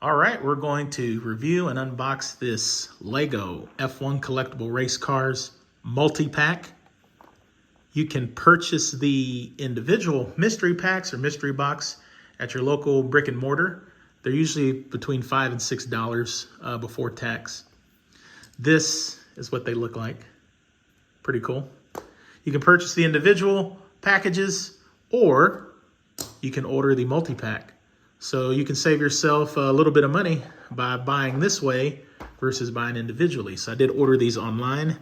All right, we're going to review and unbox this Lego F1 Collectible Race Cars multi-pack. You can purchase the individual mystery packs or mystery box at your local brick and mortar. They're usually between $5 and $6 before tax. This is what they look like. Pretty cool. You can purchase the individual packages or you can order the multi-pack. So you can save yourself a little bit of money by buying this way versus buying individually. So I did order these online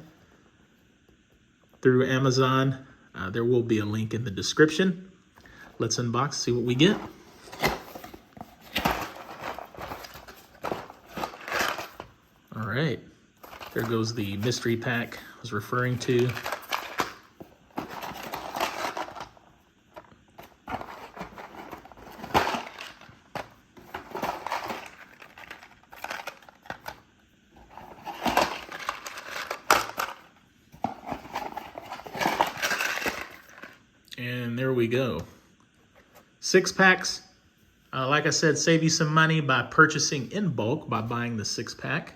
through Amazon. There will be a link in the description. Let's unbox, see what we get. All right, there goes the mystery pack I was referring to. And there we go. 6 packs. Like I said, save you some money by purchasing in bulk by buying the 6-pack.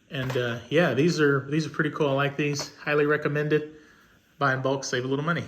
And yeah, these are pretty cool. I like these. Highly recommended. Buy in bulk, save a little money.